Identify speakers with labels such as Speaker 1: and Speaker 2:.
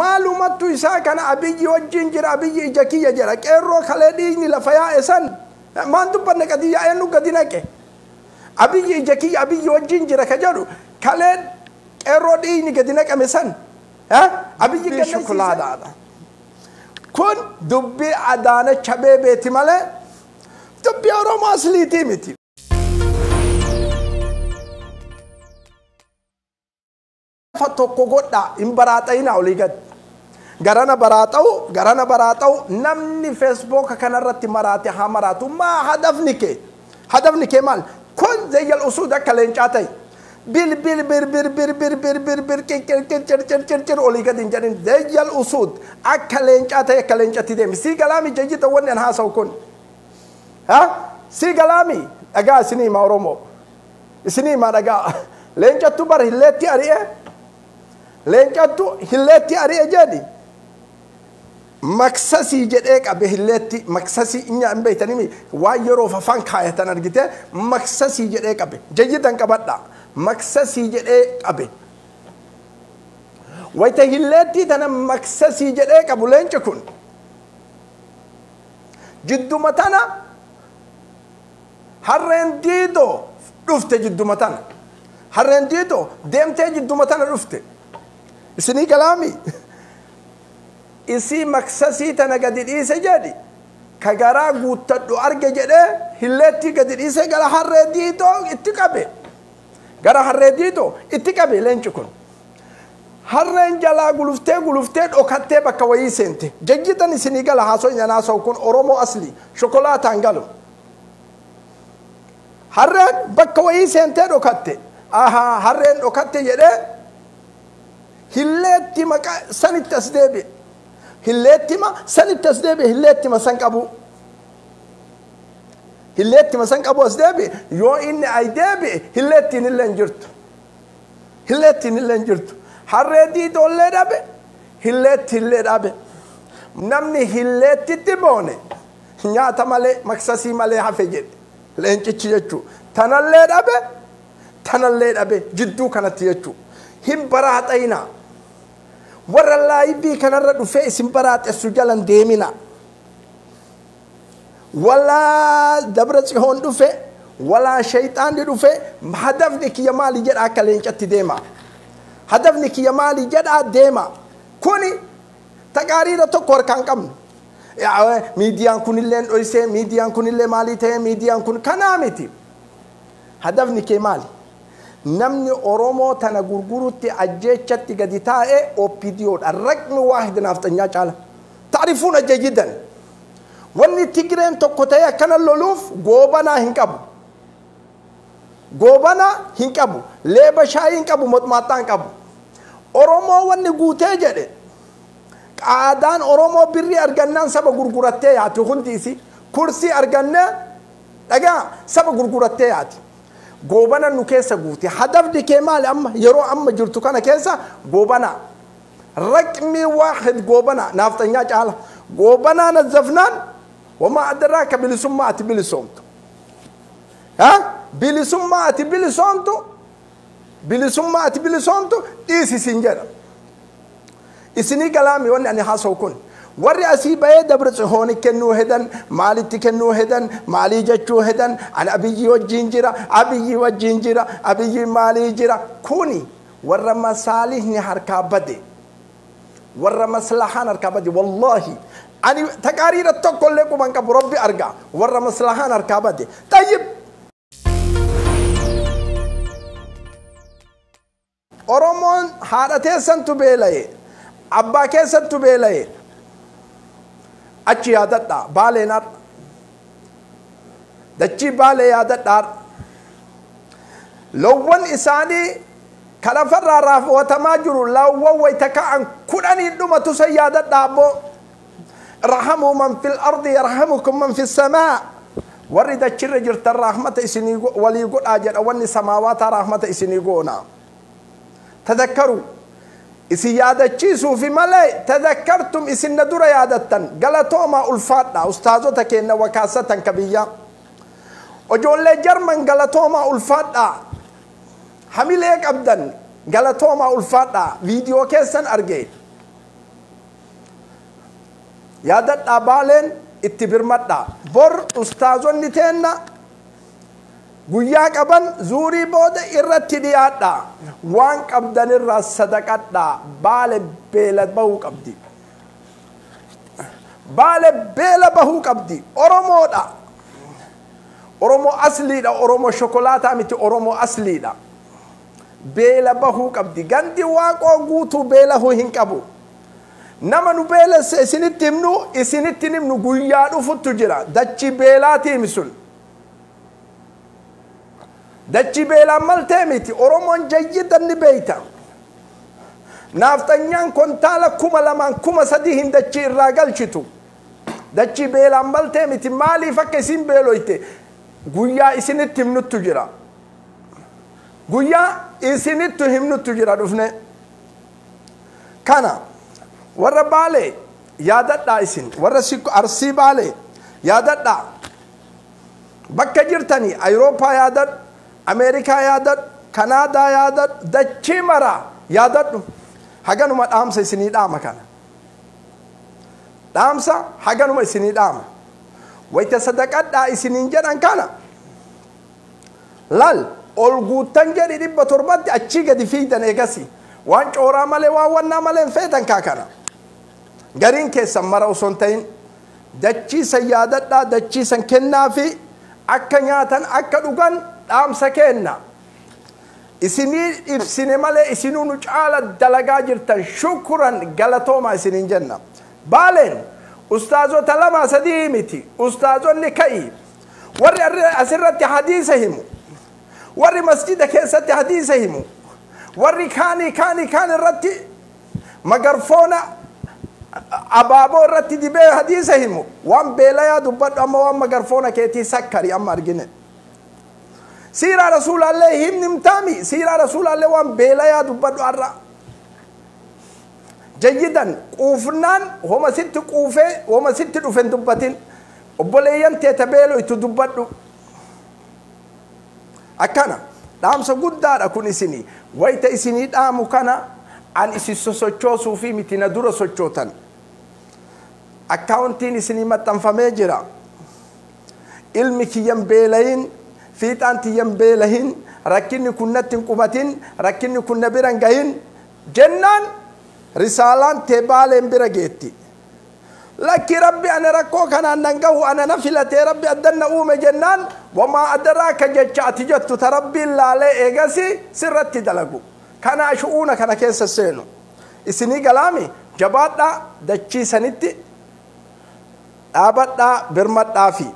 Speaker 1: maalumattu isaa kana abiyyi wajjin jira abiyyi ija kiyya jira qeerroo kalee dhiigni lafa yaa'e san maan dubbanne gadi yaa'e nu gadi naqe abiyyi ija kiyya abiyyi wajjin jira ka jedhu kalee qeerroo dhiigni gadi naqame san abiyyi gadi shokolaadaadha kun dubbii Adaanech Abeebeeti malee dubbii Oromoo asliitii miti. Tokko godha hin baraaxayina olii gad garana baraataa'u namni Facebook kanarratti maraate haa maraatu maa hadafni kee maal kun zayyal usuud akka leencaa ta'e bil olii gad hin jedhin zayyal usuud akka leencaa ta'e akka leencatti deemi sii galaami jajjita wanni an haasa'u kun sii galaami dhagaa isinii himaa Oromoo isinii himaa dhagaa leencattu bara hilleetti ari'e leencattu hilleetti ari'e jedhi maksasii jedhee qabe hilleetti maksasii inya hin beeytanimi waan yeroof afaan kaayatan argite maksasii jedhee qabe jajjitan qabadha maksasii jedhee qabe wayta hilleetti tana maksasii jedhee qabu leenci kun jidduma tana harreen diidoo dhufte jidduma tana harreen diidoo deemtee jidduma tana dhufte isini kalaami isi maksasii tana gadi dhiise jedhi ka garaa guuttadhu arge jedhee hilleetti gadi dhiise gara harree diidoo itti qabe gara harree diidoo itti qabe leenci kun harreen jalaa guluftee dhokattee bakka wayii seente jajjitan isinii gala haasoo nyanaasaw kun Oromoo asli shokolaataan galu harreen bakka wayii seentee dhokatte harreen dhokatte jedhee hilleetti maqaa sanitti as deebi'e hilleettima sanitti as deebi'e hilleettima san qabu as deebi'e yoo inni ay deebi'e hilleettiin illee hin jirtu harree diidoollee dhabe hilleetti illee dhabe namni hilleettitti boone nyaata malee maksasii malee hafe jedhe leencichi jechuu tanallee dhabe jidduu kanatti jechuu hin baraaxayina warra laaybii kanarra dhufee isin baraaxessu jalan deemina wala dabra tsihoon dhufe wala shayxaanni dhufe hadafni kiyya maali jedha akka leencatti deema hadafni kiyya maali jedha deema kuni taqaariira tokko harkaan qabnu miidiyaan kunillee dhoysee miidiyaan kunillee maali ta'e miidiyaan kun kanaa miti hadafni kee maali namni Oromoo tana gurgurutti ajjeechatti gadi taa'e OPDOdha raqmi waahid naaftanyaa caala taarifuuna jayyidan wanni Tigreen tokko ta'e akkana loluuf goobanaa hin qabu leeba shaayii hin qabu moxmaaxaa hin qabu Oromoo wanni guutee jedhe qaadaan Oromoo birrii argannaan saba gurgurattee yaati hundiisi kursii argannee dhagaa saba gurgurattee yaati goobana nu keessa guuti hadafni kee maali amma yeroo amma jirtu kana keessa goobana raqmi waahid goobana naaftanyaa caala goobana nazafnaan wama adraaka bilisummaa ati bilisoomtu bilisummaa ati bilisoomtu dhiisisin jedha isinii galaami wanni ani haasa'u kun warri asii bayee dabra tsihooni kennuu hedan maalitti kennuu hedan maalii jechuu hedan ani abiyyi wajjin jira abiyyi maalii jira kuni warra masaalihni harkaa bade warra maslahaan harkaa bade wallahi ani taqaariira tokkollee quban qabu rabbi arga warra maslahaan harkaa bade tayyib Oromoon haadha teessantu beelaye abbaa keessattu beelaye achi yaadadha Baaleen dachii Baalee yaadadha lawwan isaanii kalafarraa raafwatamaa jiru lawwan wayta ka'an kudhanii dhumatu san yaadadha abbo rahamuu man fil ardi yarhamukum man fis samaa warri dachirra jirtan rahmata isinii walii godhaa jedha wanni samaawaata rahmata isinii goona tadakkaru isi yaadachiisuu fi malee tadakkartum isin dura yaadatan galatooma ulfaadha ustaazota keenya wakaasatan kabiyya ojoollee jarman galatooma ulfaadha hamilee qabdan galatooma ulfaadha viidiyoo keessan arge yaadadhaa Baaleen itti birmadhaa bor ustaazonni teenna guyyaa qaban zuurii booda irratti dhiyaadhaa waan qabdanirraa sadaqadhaa Baalee beela bahuu qabdi Baalee beela bahuu qabdi Oromoodha Oromoo asliidha Oromoo shokolaataa miti Oromoo asliidha beela bahuu qabdi gandi waaqoo guutuu beelahuu hin qabu nama nu beelesse isinitti himnu guyyaa dhufuttu jira dachi beelaatii misun dachi beelaan maltee miti Oromoon jayyidan ni beeyta naaftanyaan kontaala 2,000 3,000 hin dachi irraa galchitu dachi beelaan maltee miti maaliif akka isin beeloyte guyyaa isinitti himnuttu jira guyyaa isinitti himnuttu jira dhufne kana warra Baalee yaadadhaa isin warra Arsii Baalee yaadadhaa bakka jirtanii Awurooppaa yaadadhu Ameerikaa yaadadhu Kanaadaa yaadadhu dachii maraa yaadadhu haganuma dhaamsa isinii dhaama kana dhaamsa haganuma isinii dhaama wayta sadaqadhaa isiniin jedhan kana lal ol guuttan jedhi 700 achii gadi fiidan eegasi waan cooraa malee waan wannaa malee hin feetan kaa kana gariin keessan mara osoo hin ta'in dachiisan yaadadhaa dachiisan kennaa fi akka nyaatan akka dhugan dhaamsa kenna isinii ibsine malee isinuu nu caala dalagaa jirtan shukran galatoomaa isiniin jenna Baaleen ustaazota 2-3 miti ustaazonni ka'i warri asirratti hadiisa himu warri masjida keessatti hadiisa himu warri kaani irratti magarfoona abaaboo irratti dibee hadiisa himu waan beelayaa dubbadhu amma waan magarfoona keetii sakkari amma argine siira rasuulallee himnimtaami siira rasuulallee waan beelayaa dubbadhu arra jayyidan quufnaan homa sitti quufee homa sitti dhufen dubbatin obboleeyyan teeta beeloytu dubbadhu akkana dhaamsa guddaadha kun isinii wayta isinii dhaamu kana an isi sosochoosuu fi miti na dura sochootan akkaawuntiin isinii maxxanfamee jira ilmi kiyyan beelayin fiixaan tiyyan beelahin rakkinni kun natti hin qubatin rakkinni kun na biran gahin jennaan risaalaan tee Baaleen bira geetti lakki rabbi ana rakkoo kanaan nangahu ana na filatee rabbi addanna uume jennaan wamaa adraaka jecha ati jettu ta rabbiin laalee eegasi sirratti dalagu kana shu'uuna kana keessa seenu isinii galaami jabaadhaa dachiisanitti dhaabadhaa birmadhaa fi